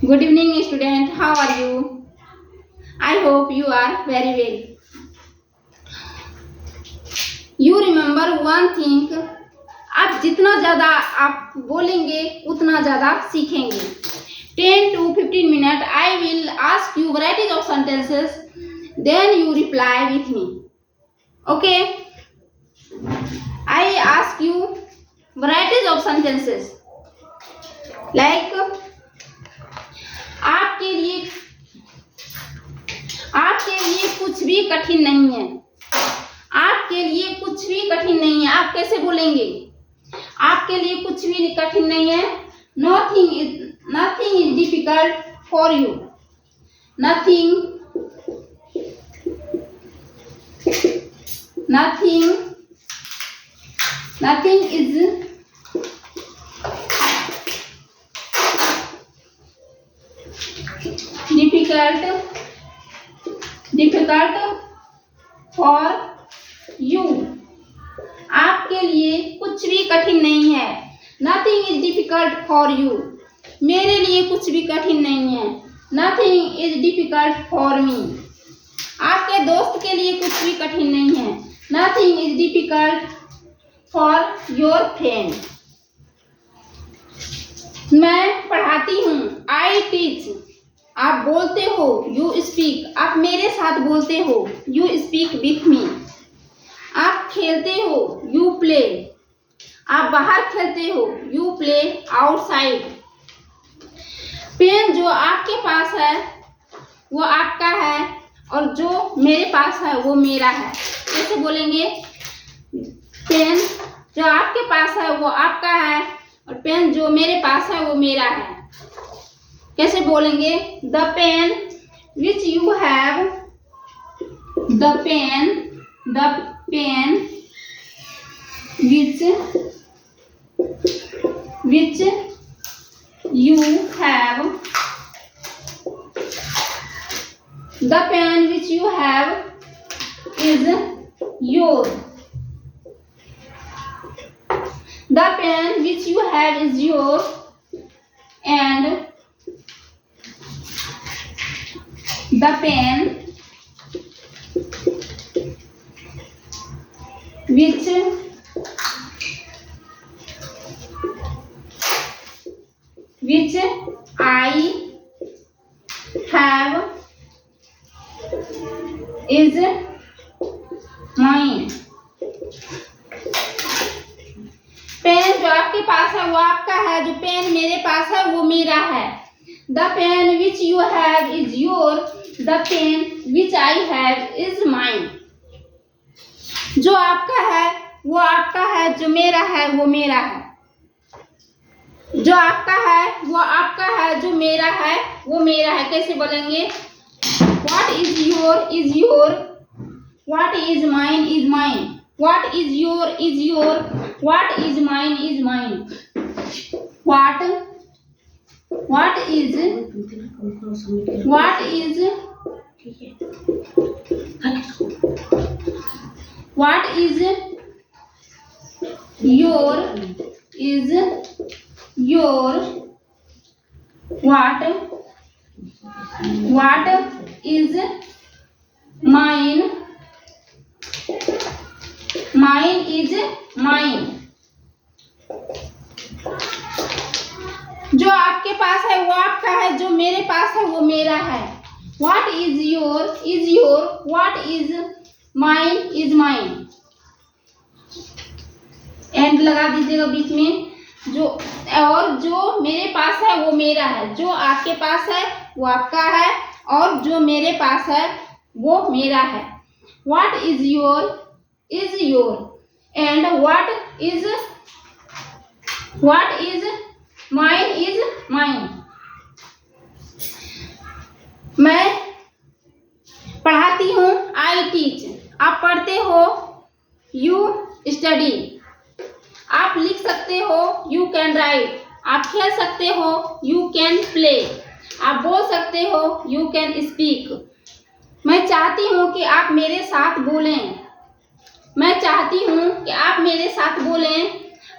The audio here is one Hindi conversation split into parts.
Good evening, student. How are you? I hope you are very well. You remember one thing. आप जितना ज़्यादा आप बोलेंगे उतना ज़्यादा सीखेंगे. 10 to 15 minutes I will ask you varieties of sentences. Then you reply with me. Okay? I ask you varieties of sentences. Like आपके लिए कुछ भी कठिन नहीं है. आपके लिए कुछ भी कठिन नहीं है. आप कैसे बोलेंगे? आपके लिए कुछ भी कठिन नहीं है. Nothing is difficult for you. Nothing is difficult for you. आपके लिए कुछ भी कठिन नहीं है. Nothing is difficult for you. मेरे लिए कुछ भी कठिन नहीं है. Nothing is difficult for me. आपके दोस्त के लिए कुछ भी कठिन नहीं है. Nothing is difficult for your friend. मैं पढ़ाती हूँ. I teach. आप बोलते हो. You speak. आप मेरे साथ बोलते हो. You speak with me. आप खेलते हो. You play. आप बाहर खेलते हो. You play outside. पेन जो आपके पास है वो आपका है और जो मेरे पास है वो मेरा है. कैसे बोलेंगे? पेन जो आपके पास है वो आपका है और पेन जो मेरे पास है वो मेरा है. कैसे बोलेंगे? The pen which you have, the pen which you have, the pen which you have is yours. The pen which you have is yours and the pen which I have is mine. Pen जो आपके पास है वो आपका है. जो पेन मेरे पास है वो मेरा है. The pen which you have is yours. The pen which I have is mine. जो आपका है वो आपका है. जो मेरा है वो मेरा है. जो आपका है वो आपका है. जो मेरा है वो मेरा है. कैसे बोलेंगे? What is your is your. What is mine is mine. What is your is your. What is mine is mine. What is your is your. What is mine is mine. जो आपके पास है वो आपका है. जो मेरे पास है वो मेरा है. What is your is your. What is mine is mine. And लगा दीजिएगा बीच में. और जो मेरे पास है वो मेरा है. जो आपके पास है वो आपका है और जो मेरे पास है वो मेरा है. What is your is your and what is mine is mine. मैं पढ़ाती हूँ. I teach. आप पढ़ते हो. You study. आप लिख सकते हो. You can write. आप खेल सकते हो. You can play. आप बोल सकते हो. You can speak. मैं चाहती हूँ कि आप मेरे साथ बोलें. मैं चाहती हूँ कि आप मेरे साथ बोलें.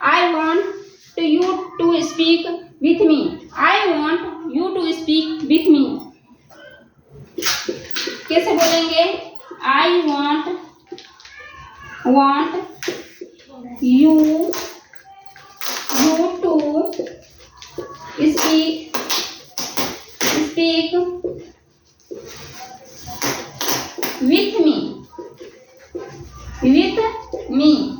I want you to speak with me. I want you to speak you to speak with me.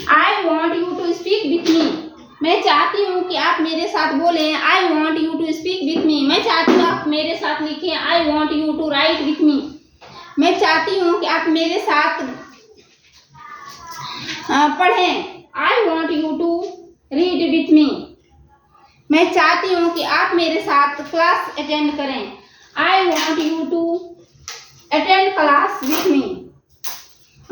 I want you to speak with me. मैं चाहती हूँ कि आप मेरे साथ बोलें. I want you to speak with me. मैं चाहती हूँ आप मेरे साथ लिखें. I want you to write with me. मैं चाहती हूँ कि आप मेरे साथ पढ़ें. I want you to read with me. मैं चाहती हूँ कि आप मेरे साथ क्लास अटेंड करें. I want you to attend class with me.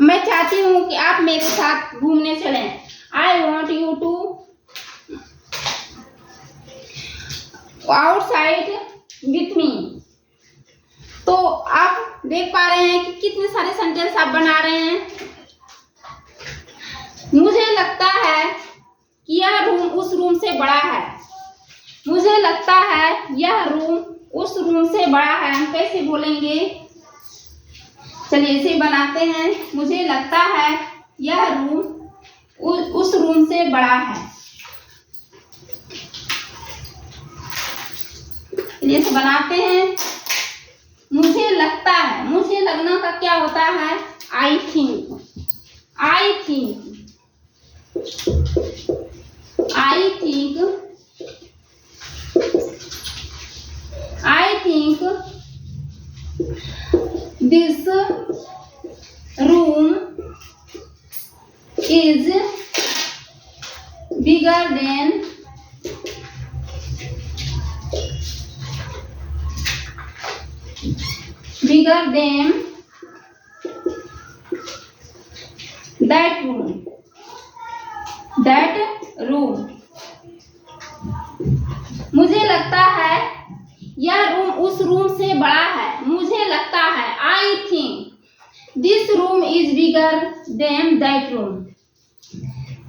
मैं चाहती हूँ कि आप मेरे साथ घूमने चलें. I want you to outside with me. तो आप देख पा रहे हैं कि कितने सारे सेंटेंस आप बना रहे हैं. मुझे लगता है कि यह रूम उस रूम से बड़ा है. मुझे लगता है यह रूम उस रूम से बड़ा है. हम कैसे बोलेंगे? चलिए इसे बनाते हैं. मुझे लगता है यह रूम उस रूम से बड़ा है. चलिए इसे बनाते हैं. मुझे लगता है. मुझे लगना का क्या होता है? I think. I think. I think. I think this room is bigger than that room. मुझे लगता है यह रूम उस रूम से बड़ा है. मुझे लगता है. I think this room is bigger than that room.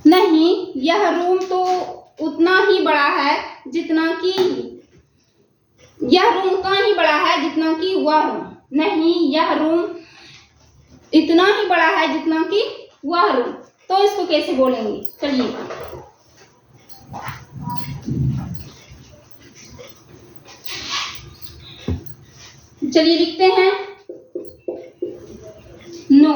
नहीं, यह रूम तो उतना ही बड़ा है जितना कि यह रूम उतना ही बड़ा है जितना कि वह रूम. नहीं, यह रूम इतना ही बड़ा है जितना कि वह रूम. तो इसको कैसे बोलेंगे? चलिए लिखते हैं. No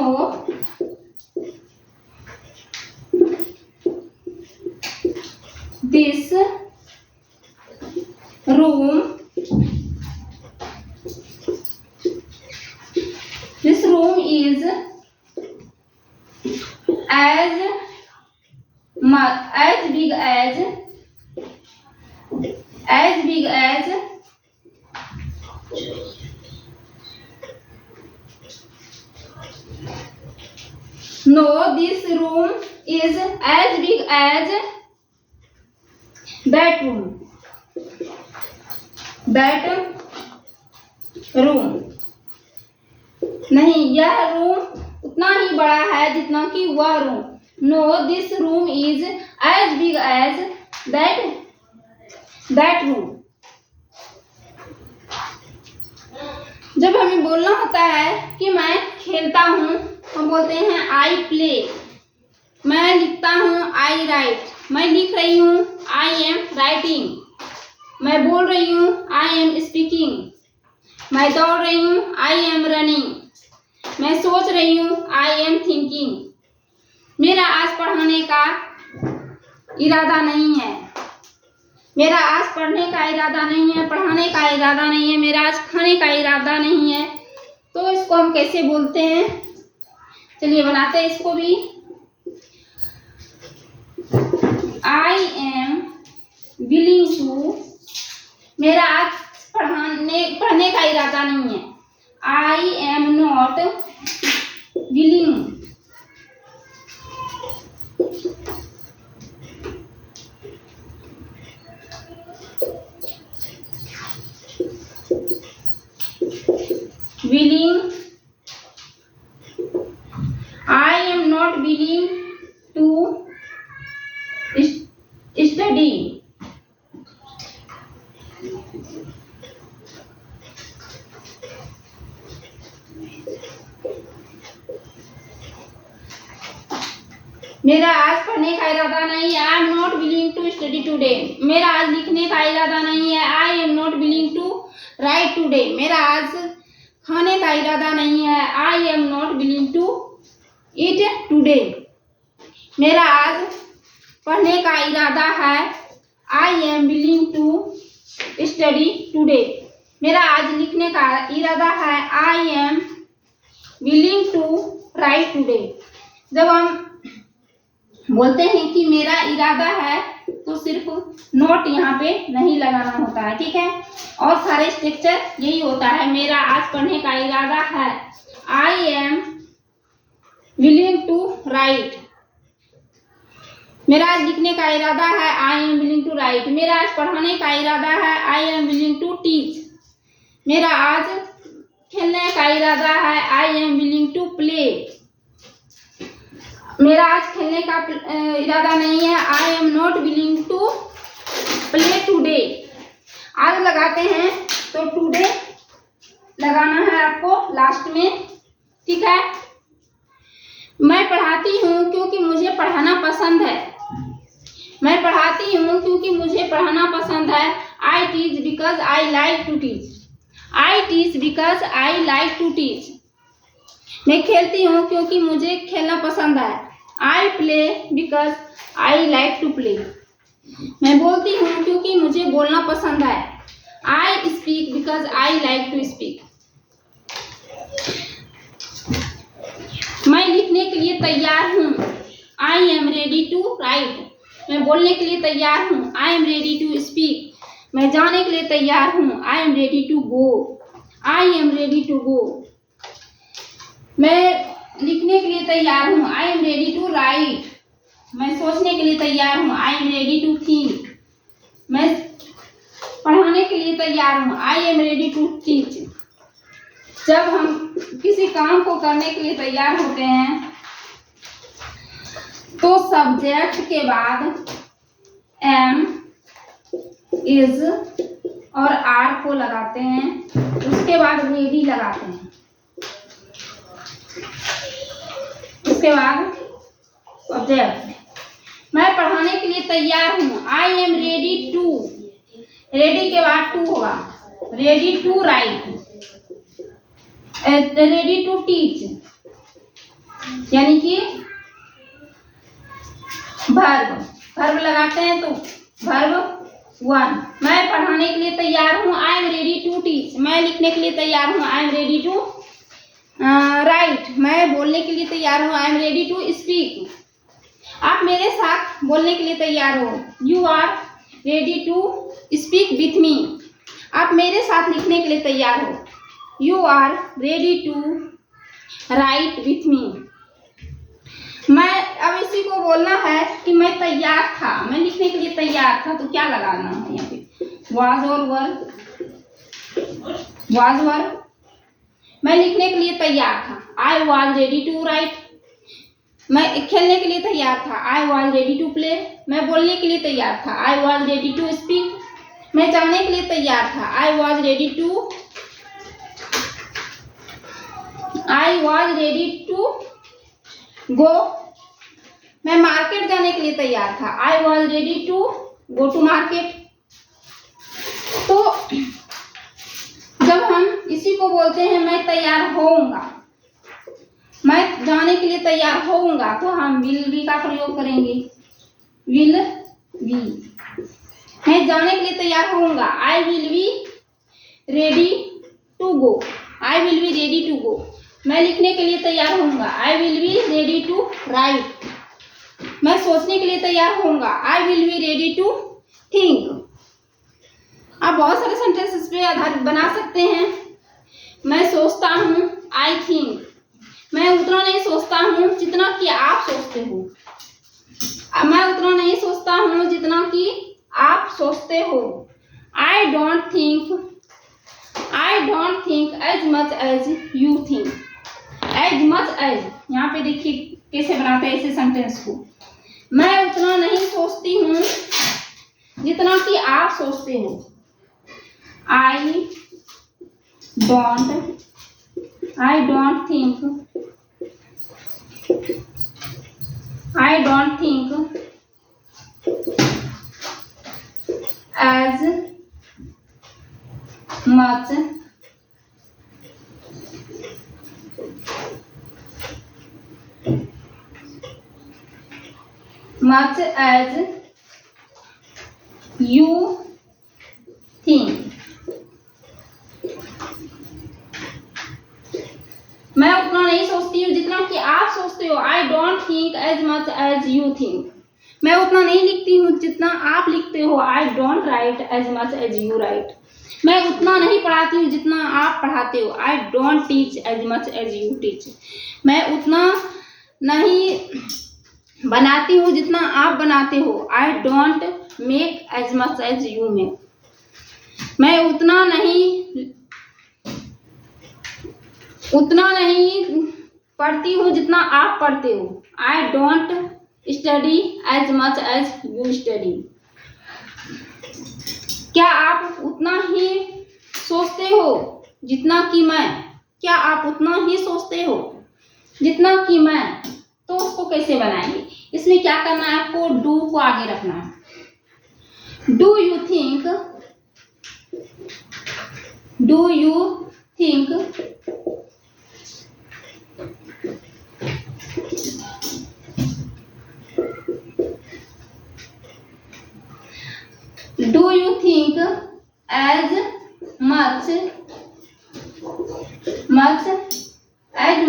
this room is as big as No, this room is as big as that room. नहीं, यह रूम उतना ही बड़ा है जितना कि वह room. No, this room is as big as that room. जब हमें बोलना होता है कि मैं खेलता हूँ, हम बोलते हैं आई प्ले. मैं लिखता हूँ आई राइट. मैं लिख रही हूँ आई एम राइटिंग. मैं बोल रही हूँ आई एम स्पीकिंग. मैं दौड़ रही हूँ आई एम रनिंग. मैं सोच रही हूँ आई एम थिंकिंग. मेरा आज पढ़ाने का इरादा नहीं है. मेरा आज पढ़ने का इरादा नहीं है, पढ़ाने का इरादा नहीं है, मेरा आज खाने का इरादा नहीं है. तो इसको हम कैसे बोलते हैं? चलिए बनाते हैं इसको भी. I am willing to. मेरा आज पढ़ने का इरादा नहीं है. I am not willing. willing. I am not willing to study. मेरा आज पढ़ने का इरादा नहीं है। I am not willing to study today. मेरा आज लिखने का इरादा नहीं है। I am not willing to write today. मेरा आज खाने का इरादा नहीं है। I am not willing to eat today. मेरा आज पढ़ने का इरादा है। I am willing to study today. मेरा आज लिखने का इरादा है। I am willing to write today. जब हम बोलते हैं कि मेरा इरादा है तो सिर्फ नोट यहाँ पे नहीं लगाना होता है, ठीक है। और सारे स्ट्रक्चर यही होता है। मेरा आज पढ़ने का इरादा है। I am willing to write. मेरा आज लिखने का इरादा है। I am willing to write. मेरा आज पढ़ाने का इरादा है। I am willing to teach. मेरा आज खेलने का इरादा है। I am willing to play. मेरा आज खेलने का इरादा नहीं है। I am not willing to play today. आज लगाते हैं तो टुडे लगाना है आपको लास्ट में, ठीक है। मैं पढ़ाती हूँ क्योंकि मुझे पढ़ाना पसंद है। मैं पढ़ाती हूँ क्योंकि मुझे पढ़ाना पसंद है। I teach because I like to teach. I teach because I like to teach. मैं खेलती हूँ क्योंकि मुझे खेलना पसंद है। I play because I like to play. मैं बोलती हूँ क्योंकि मुझे बोलना पसंद है। I speak because I like to speak. मैं लिखने के लिए तैयार हूँ। I am ready to write. मैं बोलने के लिए तैयार हूँ। I am ready to speak. मैं जाने के लिए तैयार हूँ। I am ready to go. I am ready to go. मैं लिखने के लिए तैयार हूँ। I am ready to write. मैं सोचने के लिए तैयार हूँ। I am ready to think. मैं पढ़ाने के लिए तैयार हूँ। I am ready to teach. जब हम किसी काम को करने के लिए तैयार होते हैं तो सब्जेक्ट के बाद एम, इज और आर को लगाते हैं। उसके बाद रेडी लगाते हैं। उसके बाद सब्जेक्ट। मैं पढ़ाने के लिए तैयार हूँ। I am ready to. Ready के बाद टू होगा। Ready to write. Ready to teach यानी कि वर्ब। वर्ब लगाते हैं तो वर्ब वन। मैं पढ़ाने के लिए तैयार हूँ। I am ready to teach. मैं लिखने के लिए तैयार हूँ। I am ready to write. मैं बोलने के लिए तैयार हूँ। I am ready to speak. आप मेरे साथ बोलने के लिए तैयार हो। You are ready to speak with me. आप मेरे साथ लिखने के लिए तैयार हो। You are ready to write with me. मैं अब इसी को बोलना है कि मैं तैयार था। मैं लिखने के लिए तैयार था तो क्या लगाना है यहाँ पे? वाज और वर। वाज वर। मैं लिखने के लिए तैयार था। I was ready to write. मैं खेलने के लिए तैयार था। I was ready to play. मैं बोलने के लिए तैयार था। I was ready to speak. मैं जाने के लिए तैयार था। I was ready to go. मैं मार्केट जाने के लिए तैयार था। I was ready to go to market. तो जब हम इसी को बोलते हैं मैं तैयार होऊंगा, मैं जाने के लिए तैयार होऊंगा, तो हम विल बी का प्रयोग करेंगे। Will be. मैं जाने के लिए तैयार होऊंगा। I will be ready to go. I will be ready to go. मैं लिखने के लिए तैयार होऊंगा। I will be ready to write. मैं सोचने के लिए तैयार होऊंगा। I will be ready to think. आप बहुत सारे सेंटेंस इस पे आधारित बना सकते हैं। मैं सोचता हूँ। I think. मैं उतना नहीं सोचता हूँ जितना कि आप सोचते हो। मैं उतना नहीं सोचता हूँ जितना कि आप सोचते हो। I don't think as much as you think. As much as, यहाँ पे देखिए कैसे बनाते हैं इसे सेंटेंस को। मैं उतना नहीं सोचती हूँ जितना कि आप सोचते हो। I don't think I don't think as much as you think. मैं उतना नहीं सोचती हूँ जितना कि आप सोचते हो। I don't think as much as you think. मैं उतना नहीं लिखती हूँ जितना आप लिखते हो। I don't write as much as you write. मैं उतना नहीं पढ़ाती हूँ जितना आप पढ़ाते हो। I don't teach as much as you teach. मैं उतना नहीं बनाती हूँ जितना आप बनाते हो। I don't make as much as you make. मैं उतना नहीं पढ़ती हूँ जितना आप पढ़ते हो। I don't study as much as you study. क्या आप उतना ही सोचते हो जितना कि मैं? क्या आप उतना ही सोचते हो जितना कि मैं? तो उसको कैसे बनाएंगे? इसमें क्या करना है आपको? डू को आगे रखना है। Do you think do you think do you think as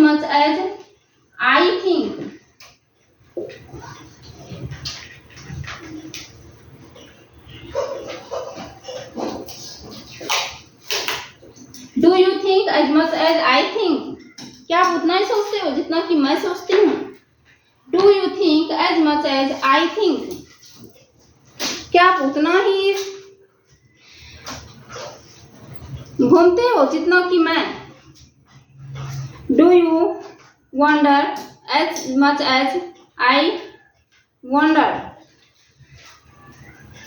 much as I think? Do you think as much as I think? क्या आप उतना ही सोचते हो जितना कि मैं सोचती हूँ? Do you think as much as I think? क्या आप उतना ही घूमते हो जितना कि मैं? Do you wonder as much as I wonder?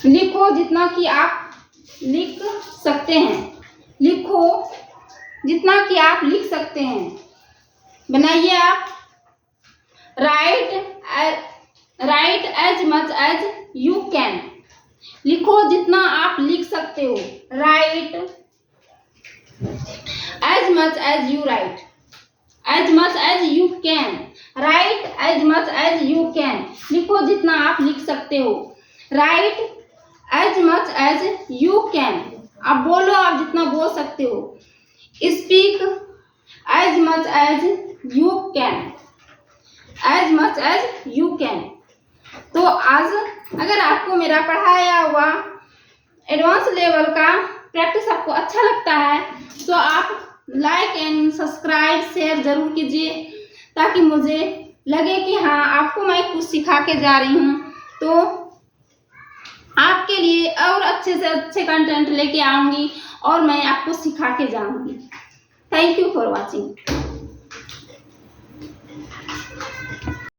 लिखो जितना कि आप लिख सकते हैं। लिखो जितना कि आप लिख सकते हैं। बनाइए आप। Write as much as you can. लिखो जितना आप लिख सकते हो। Write as much as you write. As much as you can. Write as much as you can. लिखो जितना आप लिख सकते हो। Write as much as you can. आप बोलो, आप जितना बोल सकते हो। Speak as much as you can. As much as you can. तो आज अगर आपको मेरा पढ़ाया हुआ एडवांस लेवल का प्रैक्टिस आपको अच्छा लगता है तो आप लाइक एंड सब्सक्राइब शेयर जरूर कीजिए, ताकि मुझे लगे कि हाँ आपको मैं कुछ सिखा के जा रही हूँ। तो आपके लिए और अच्छे से अच्छे कंटेंट लेके आऊँगी और मैं आपको सिखा के जाऊँगी। Thank you for watching.